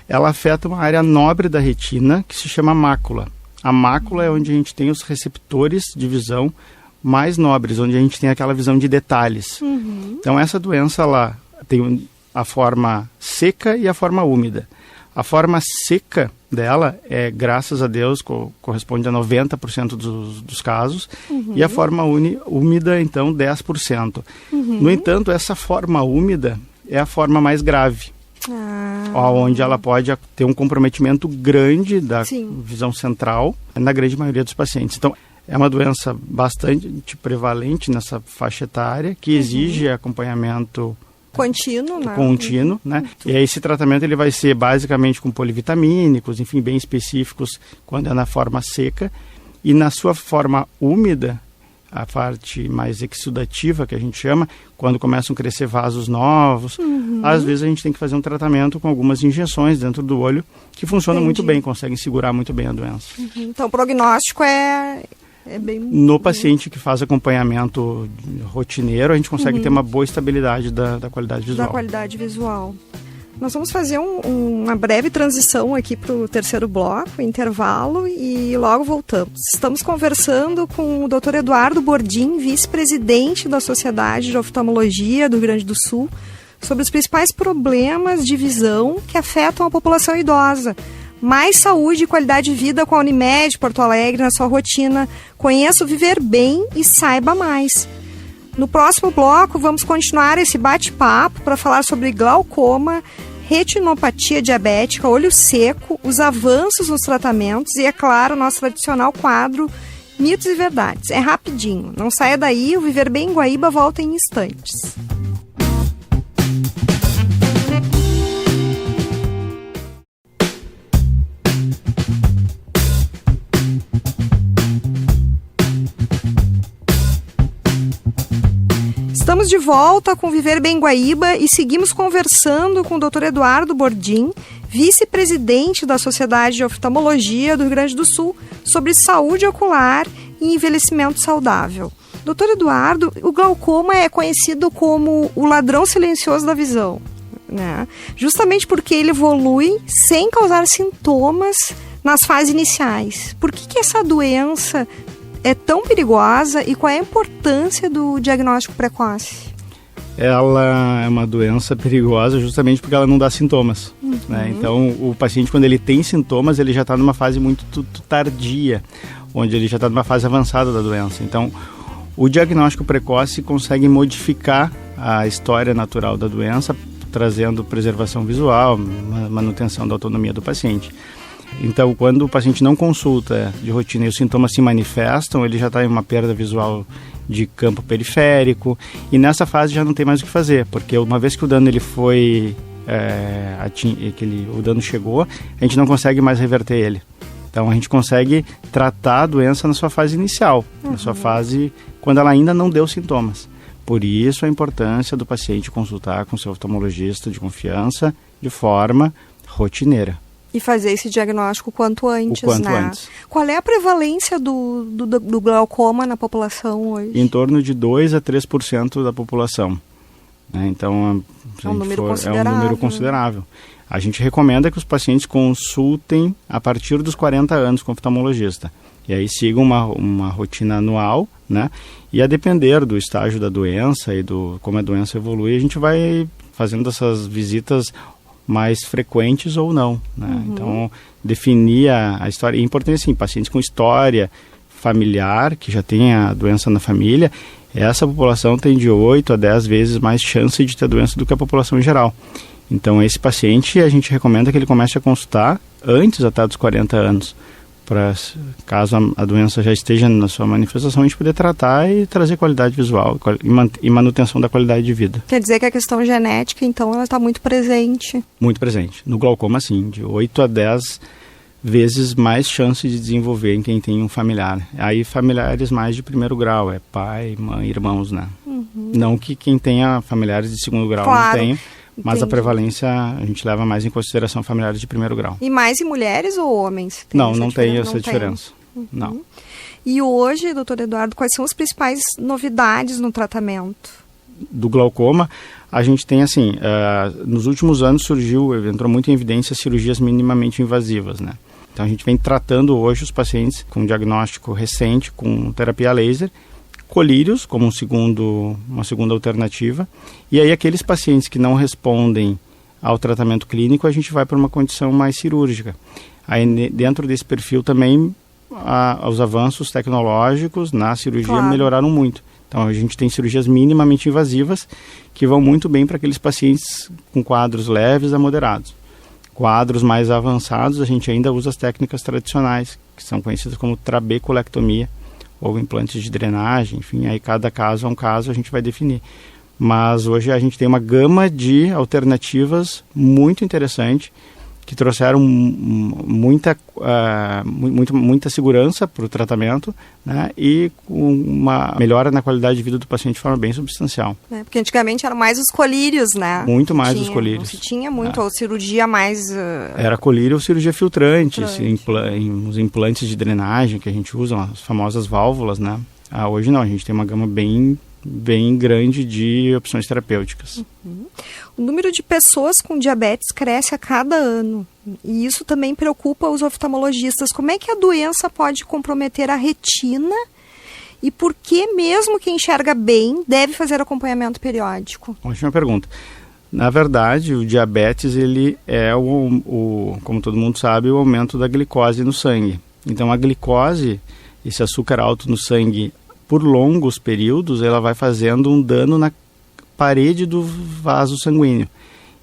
Ela afeta uma área nobre da retina que se chama mácula. A mácula é onde a gente tem os receptores de visão mais nobres, onde a gente tem aquela visão de detalhes. Então essa doença ela tem a forma seca e a forma úmida. A forma seca dela graças a Deus, corresponde a 90% dos casos, e a forma úmida, então, 10%. No entanto, essa forma úmida é a forma mais grave, onde ela pode ter um comprometimento grande da visão central, na grande maioria dos pacientes. Então, é uma doença bastante prevalente nessa faixa etária, que exige acompanhamento contínuo, né? E aí esse tratamento ele vai ser basicamente com polivitamínicos, enfim, bem específicos quando é na forma seca, e na sua forma úmida, a parte mais exudativa que a gente chama, quando começam a crescer vasos novos, às vezes a gente tem que fazer um tratamento com algumas injeções dentro do olho que funcionam muito bem, conseguem segurar muito bem a doença. Então o prognóstico é bem... No paciente que faz acompanhamento rotineiro, a gente consegue ter uma boa estabilidade da qualidade visual. Da qualidade visual. Nós vamos fazer uma breve transição aqui para o terceiro bloco, intervalo, e logo voltamos. Estamos conversando com o Dr. Eduardo Bordim, vice-presidente da Sociedade de Oftalmologia do Rio Grande do Sul, sobre os principais problemas de visão que afetam a população idosa. Mais saúde e qualidade de vida com a Unimed Porto Alegre na sua rotina. Conheça o Viver Bem e saiba mais. No próximo bloco, vamos continuar esse bate-papo para falar sobre glaucoma, retinopatia diabética, olho seco, os avanços nos tratamentos e, é claro, o nosso tradicional quadro Mitos e Verdades. É rapidinho, não saia daí, o Viver Bem Guaíba volta em instantes. Estamos de volta com Viver Bem Guaíba e seguimos conversando com o Dr. Eduardo Bordim, vice-presidente da Sociedade de Oftalmologia do Rio Grande do Sul, sobre saúde ocular e envelhecimento saudável. Dr. Eduardo, o glaucoma é conhecido como o ladrão silencioso da visão, né? Justamente porque ele evolui sem causar sintomas nas fases iniciais. Por que essa doença é tão perigosa e qual é a importância do diagnóstico precoce? Ela é uma doença perigosa justamente porque ela não dá sintomas, né? Então, o paciente, quando ele tem sintomas, ele já está numa fase muito tardia, onde ele já está numa fase avançada da doença. Então, o diagnóstico precoce consegue modificar a história natural da doença, trazendo preservação visual, manutenção da autonomia do paciente. Então, quando o paciente não consulta de rotina e os sintomas se manifestam, ele já está em uma perda visual de campo periférico, e nessa fase já não tem mais o que fazer, porque uma vez que o dano ele foi, o dano chegou, a gente não consegue mais reverter ele. Então, a gente consegue tratar a doença na sua fase inicial, na sua fase quando ela ainda não deu sintomas. Por isso, a importância do paciente consultar com seu oftalmologista de confiança de forma rotineira. E fazer esse diagnóstico quanto antes, antes. Qual é a prevalência do glaucoma na população hoje? Em torno de 2 a 3% da população. Né? Então, é um número considerável. A gente recomenda que os pacientes consultem a partir dos 40 anos com o oftalmologista. E aí sigam uma rotina anual, né? E a depender do estágio da doença e como a doença evolui, a gente vai fazendo essas visitas mais frequentes ou não, né? Então, definir a história. É importante, assim, pacientes com história familiar, que já tem a doença na família, essa população tem de 8 a 10 vezes mais chance de ter doença do que a população em geral. Então, esse paciente, a gente recomenda que ele comece a consultar antes até dos 40 anos, para, caso a doença já esteja na sua manifestação, a gente poder tratar e trazer qualidade visual e manutenção da qualidade de vida. Quer dizer que a questão genética, então, ela está muito presente? Muito presente. No glaucoma, sim, de 8 a 10 vezes mais chance de desenvolver em quem tem um familiar. Aí, familiares mais de primeiro grau, é pai, mãe, irmãos, né? Não que quem tenha familiares de segundo grau não tenha, mas a prevalência a gente leva mais em consideração familiares de primeiro grau. E mais em mulheres ou homens? Não tem essa diferença. Não. E hoje, doutor Eduardo, quais são as principais novidades no tratamento? Do glaucoma, a gente tem assim, nos últimos anos entrou muito em evidência cirurgias minimamente invasivas, né? Então a gente vem tratando hoje os pacientes com diagnóstico recente com terapia laser, colírios como uma segunda alternativa, e aí aqueles pacientes que não respondem ao tratamento clínico, a gente vai para uma condição mais cirúrgica. Aí dentro desse perfil também os avanços tecnológicos na cirurgia melhoraram muito. Então a gente tem cirurgias minimamente invasivas que vão muito bem para aqueles pacientes com quadros leves a moderados. Quadros mais avançados, a gente ainda usa as técnicas tradicionais, que são conhecidas como trabeculectomia ou implantes de drenagem, enfim, aí cada caso é um caso, a gente vai definir. Mas hoje a gente tem uma gama de alternativas muito interessante, que trouxeram muita segurança para o tratamento, né, e uma melhora na qualidade de vida do paciente de forma bem substancial. Porque antigamente eram mais os colírios, né? Muito mais os colírios. Não se tinha muito, ou cirurgia mais... Era colírio ou cirurgia filtrante, os implantes de drenagem que a gente usa, as famosas válvulas, né? Hoje não, a gente tem uma gama bem grande de opções terapêuticas. O número de pessoas com diabetes cresce a cada ano, e isso também preocupa os oftalmologistas. Como é que a doença pode comprometer a retina e por que mesmo quem enxerga bem deve fazer acompanhamento periódico? Ótima pergunta. Na verdade, o diabetes ele é, como todo mundo sabe, o aumento da glicose no sangue. Então a glicose, esse açúcar alto no sangue, por longos períodos, ela vai fazendo um dano na parede do vaso sanguíneo.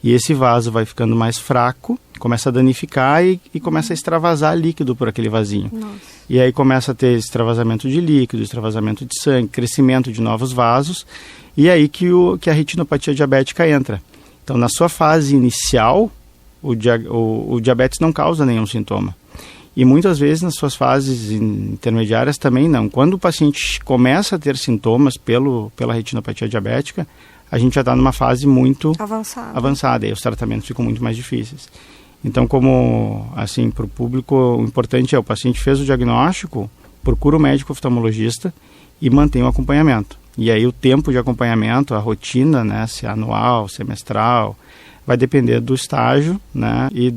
E esse vaso vai ficando mais fraco, começa a danificar e começa a extravasar líquido por aquele vasinho. Nossa. E aí começa a ter extravasamento de líquido, extravasamento de sangue, crescimento de novos vasos, e aí que a retinopatia diabética entra. Então, na sua fase inicial, o diabetes não causa nenhum sintoma. E muitas vezes nas suas fases intermediárias também não. Quando o paciente começa a ter sintomas pela retinopatia diabética, a gente já está numa fase muito avançada e os tratamentos ficam muito mais difíceis. Então, como assim, para o público, o importante é o paciente fez o diagnóstico, procura o médico oftalmologista e mantém o acompanhamento. E aí o tempo de acompanhamento, a rotina, né, se é anual, semestral, vai depender do estágio, né, e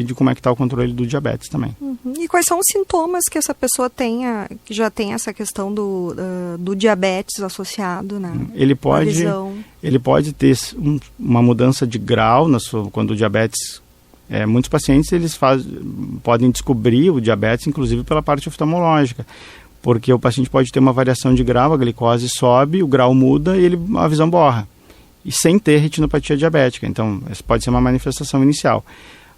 de como é que está o controle do diabetes também. E quais são os sintomas que essa pessoa tenha, que já tem essa questão do diabetes associado, né? Ele pode ter uma mudança de grau quando o diabetes... muitos pacientes podem descobrir o diabetes, inclusive pela parte oftalmológica, porque o paciente pode ter uma variação de grau, a glicose sobe, o grau muda e a visão borra. E sem ter retinopatia diabética. Então, essa pode ser uma manifestação inicial.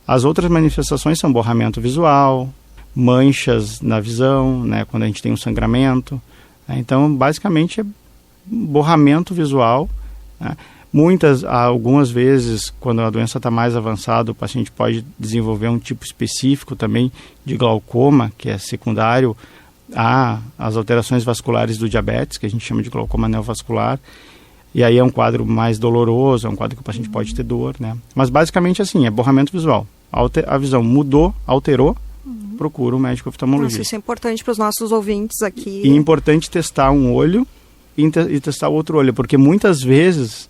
As outras manifestações são borramento visual, manchas na visão, né, quando a gente tem um sangramento. Né, então, basicamente, é borramento visual. Né. Algumas vezes, quando a doença está mais avançada, o paciente pode desenvolver um tipo específico também de glaucoma, que é secundário às alterações vasculares do diabetes, que a gente chama de glaucoma neovascular. E aí é um quadro mais doloroso, é um quadro que o paciente pode ter dor, né? Mas basicamente assim, é borramento visual. A visão mudou, alterou, procura um médico oftalmologista. Isso é importante para os nossos ouvintes aqui. E é importante testar um olho e testar o outro olho, porque muitas vezes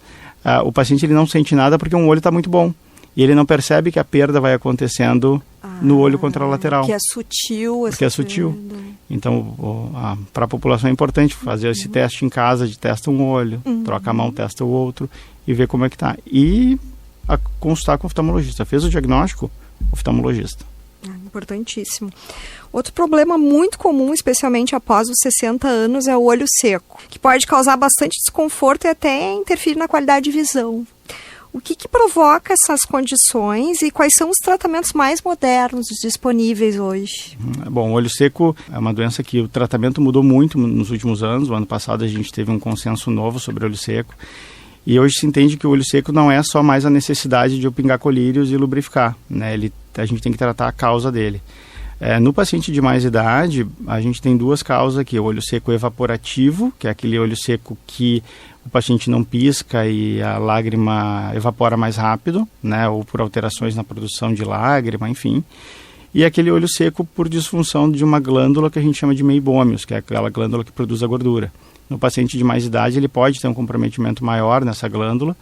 o paciente ele não sente nada porque um olho está muito bom. E ele não percebe que a perda vai acontecendo no olho contralateral. Que é sutil. Porque é sutil. Então, para a população é importante fazer esse teste em casa, testa um olho, troca a mão, testa o outro e ver como é que está. E consultar com o oftalmologista. Fez o diagnóstico, oftalmologista. Importantíssimo. Outro problema muito comum, especialmente após os 60 anos, é o olho seco, que pode causar bastante desconforto e até interferir na qualidade de visão. O que provoca essas condições e quais são os tratamentos mais modernos disponíveis hoje? Bom, o olho seco é uma doença que o tratamento mudou muito nos últimos anos. O ano passado a gente teve um consenso novo sobre o olho seco. E hoje se entende que o olho seco não é só mais a necessidade de eu pingar colírios e lubrificar, né? A gente tem que tratar a causa dele. No paciente de mais idade, a gente tem duas causas aqui. O olho seco evaporativo, que é aquele olho seco que o paciente não pisca e a lágrima evapora mais rápido, né, ou por alterações na produção de lágrima, enfim. e aquele olho seco por disfunção de uma glândula que a gente chama de meibômios, que é aquela glândula que produz a gordura. No paciente de mais idade, ele pode ter um comprometimento maior nessa glândula,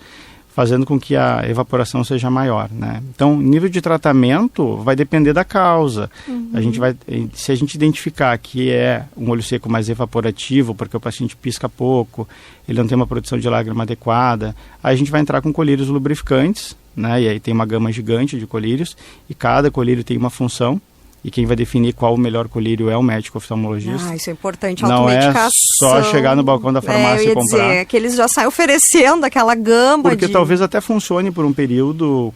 fazendo com que a evaporação seja maior, né? Então, nível de tratamento vai depender da causa. Se a gente identificar que é um olho seco mais evaporativo, porque o paciente pisca pouco, ele não tem uma produção de lágrima adequada, aí a gente vai entrar com colírios lubrificantes, né? E aí tem uma gama gigante de colírios, e cada colírio tem uma função, e quem vai definir qual o melhor colírio é o médico oftalmologista. Isso é importante, não automedicação. Não é só chegar no balcão da farmácia e comprar. Dizer, que eles já saem oferecendo aquela gama porque talvez até funcione por um período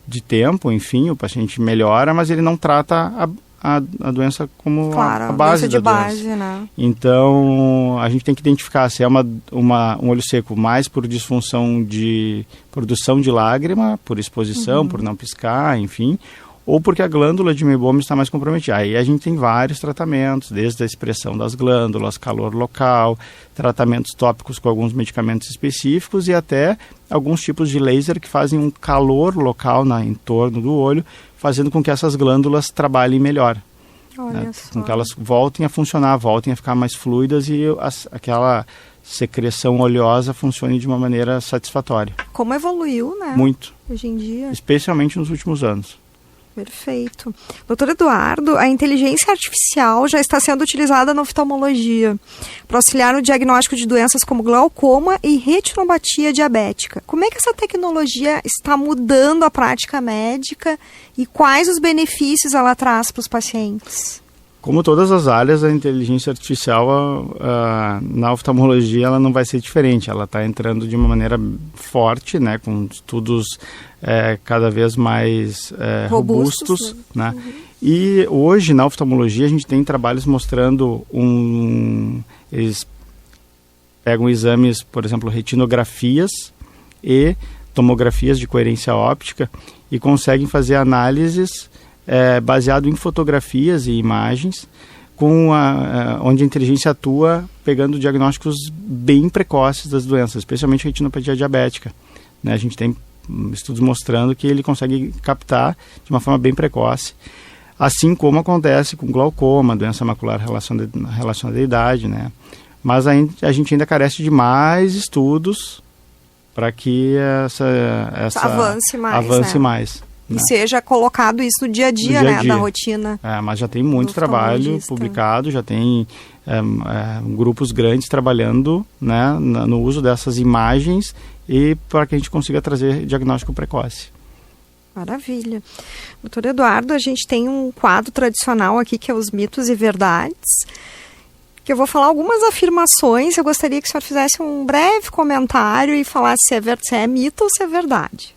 de tempo, enfim, o paciente melhora, mas ele não trata a doença como a base da doença. Né? Então, a gente tem que identificar se é um olho seco mais por disfunção de produção de lágrima, por exposição, por não piscar, enfim, ou porque a glândula de meibômio está mais comprometida. Aí a gente tem vários tratamentos, desde a expressão das glândulas, calor local, tratamentos tópicos com alguns medicamentos específicos e até alguns tipos de laser que fazem um calor local em torno do olho, fazendo com que essas glândulas trabalhem melhor. Olha só. Com que elas voltem a funcionar, voltem a ficar mais fluidas e aquela secreção oleosa funcione de uma maneira satisfatória. Como evoluiu, né? Muito. Hoje em dia. Especialmente nos últimos anos. Perfeito. Doutor Eduardo, a inteligência artificial já está sendo utilizada na oftalmologia para auxiliar no diagnóstico de doenças como glaucoma e retinopatia diabética. Como é que essa tecnologia está mudando a prática médica e quais os benefícios ela traz para os pacientes? Como todas as áreas, a inteligência artificial na oftalmologia ela não vai ser diferente. Ela está entrando de uma maneira forte, né, com estudos cada vez mais robustos, né? E hoje na oftalmologia a gente tem trabalhos mostrando eles pegam exames, por exemplo, retinografias e tomografias de coerência óptica e conseguem fazer análises baseado em fotografias e imagens, onde a inteligência atua pegando diagnósticos bem precoces das doenças, especialmente retinopatia diabética. Né? A gente tem estudos mostrando que ele consegue captar de uma forma bem precoce, assim como acontece com glaucoma, doença macular relacionada à idade, né? Mas a gente ainda carece de mais estudos para que essa avance mais. E seja colocado isso no dia a dia, né, da rotina. Mas já tem muito trabalho publicado, já tem grupos grandes trabalhando, né, no uso dessas imagens e para que a gente consiga trazer diagnóstico precoce. Maravilha. Doutor Eduardo, a gente tem um quadro tradicional aqui que é os mitos e verdades, que eu vou falar algumas afirmações. Eu gostaria que o senhor fizesse um breve comentário e falasse se é mito ou se é verdade.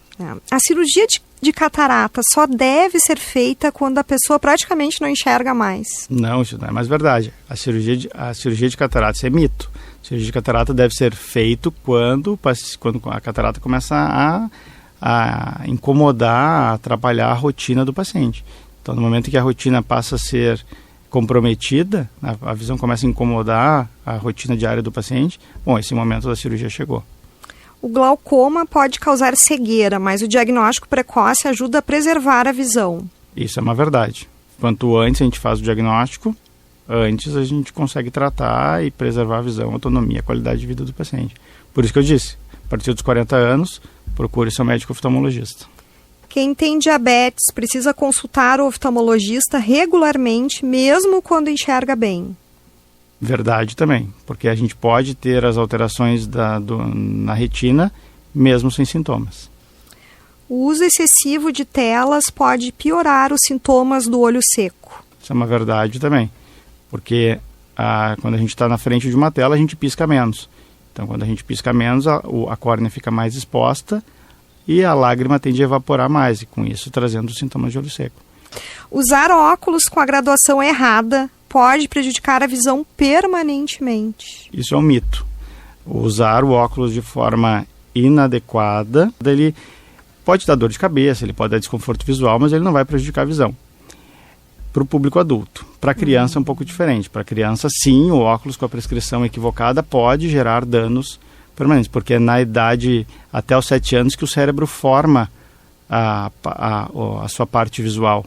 A cirurgia de catarata só deve ser feita quando a pessoa praticamente não enxerga mais. Não, isso não é mais verdade. A cirurgia de catarata, isso é mito. A cirurgia de catarata deve ser feita quando a catarata começa a incomodar, a atrapalhar a rotina do paciente. Então, no momento que a rotina passa a ser comprometida, a visão começa a incomodar a rotina diária do paciente, esse momento da cirurgia chegou. O glaucoma pode causar cegueira, mas o diagnóstico precoce ajuda a preservar a visão. Isso é uma verdade. Quanto antes a gente faz o diagnóstico, antes a gente consegue tratar e preservar a visão, a autonomia, a qualidade de vida do paciente. Por isso que eu disse, a partir dos 40 anos, procure seu médico oftalmologista. Quem tem diabetes precisa consultar o oftalmologista regularmente, mesmo quando enxerga bem. Verdade também, porque a gente pode ter as alterações na retina mesmo sem sintomas. O uso excessivo de telas pode piorar os sintomas do olho seco. Isso é uma verdade também, porque quando a gente está na frente de uma tela a gente pisca menos. Então quando a gente pisca menos a córnea fica mais exposta e a lágrima tende a evaporar mais, e com isso trazendo os sintomas de olho seco. Usar óculos com a graduação errada pode prejudicar a visão permanentemente. Isso é um mito. Usar o óculos de forma inadequada, ele pode dar dor de cabeça, ele pode dar desconforto visual, mas ele não vai prejudicar a visão. Para o público adulto. Para a criança é um pouco diferente. Para a criança, sim, o óculos com a prescrição equivocada pode gerar danos permanentes, porque é na idade até os 7 anos que o cérebro forma a sua parte visual.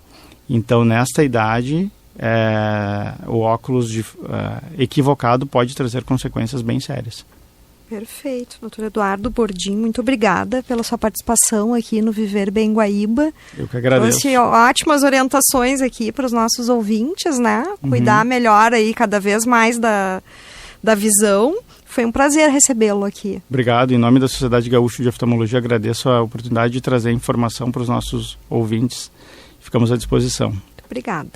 Então, nesta idade, o óculos equivocado pode trazer consequências bem sérias. Perfeito. Doutor Eduardo Bordim, muito obrigada pela sua participação aqui no Viver Bem Guaíba. Eu que agradeço. Trouxe ótimas orientações aqui para os nossos ouvintes, né? Cuidar melhor aí cada vez mais da visão. Foi um prazer recebê-lo aqui. Obrigado. Em nome da Sociedade Gaúcha de Oftalmologia, agradeço a oportunidade de trazer informação para os nossos ouvintes. Ficamos à disposição. Obrigada.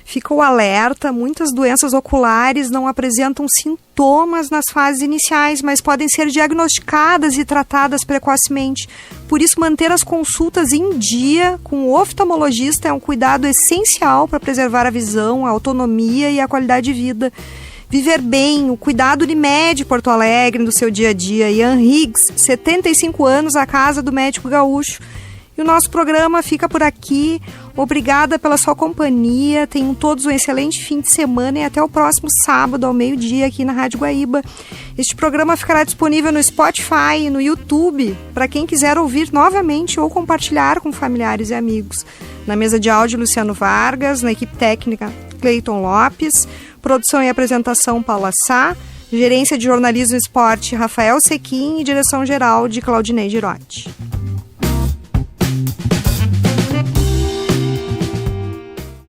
Fica o alerta, muitas doenças oculares não apresentam sintomas nas fases iniciais, mas podem ser diagnosticadas e tratadas precocemente. Por isso, manter as consultas em dia com o oftalmologista é um cuidado essencial para preservar a visão, a autonomia e a qualidade de vida. Viver bem, o cuidado Unimed Porto Alegre no seu dia a dia. Ian Higgs, 75 anos, a Casa do Médico Gaúcho. E o nosso programa fica por aqui. Obrigada pela sua companhia. Tenham todos um excelente fim de semana e até o próximo sábado ao meio-dia aqui na Rádio Guaíba. Este programa ficará disponível no Spotify e no YouTube para quem quiser ouvir novamente ou compartilhar com familiares e amigos. Na mesa de áudio, Luciano Vargas, na equipe técnica, Cleiton Lopes, produção e apresentação, Paula Sá, gerência de jornalismo e esporte, Rafael Sequim e direção geral de Claudinei Girotti.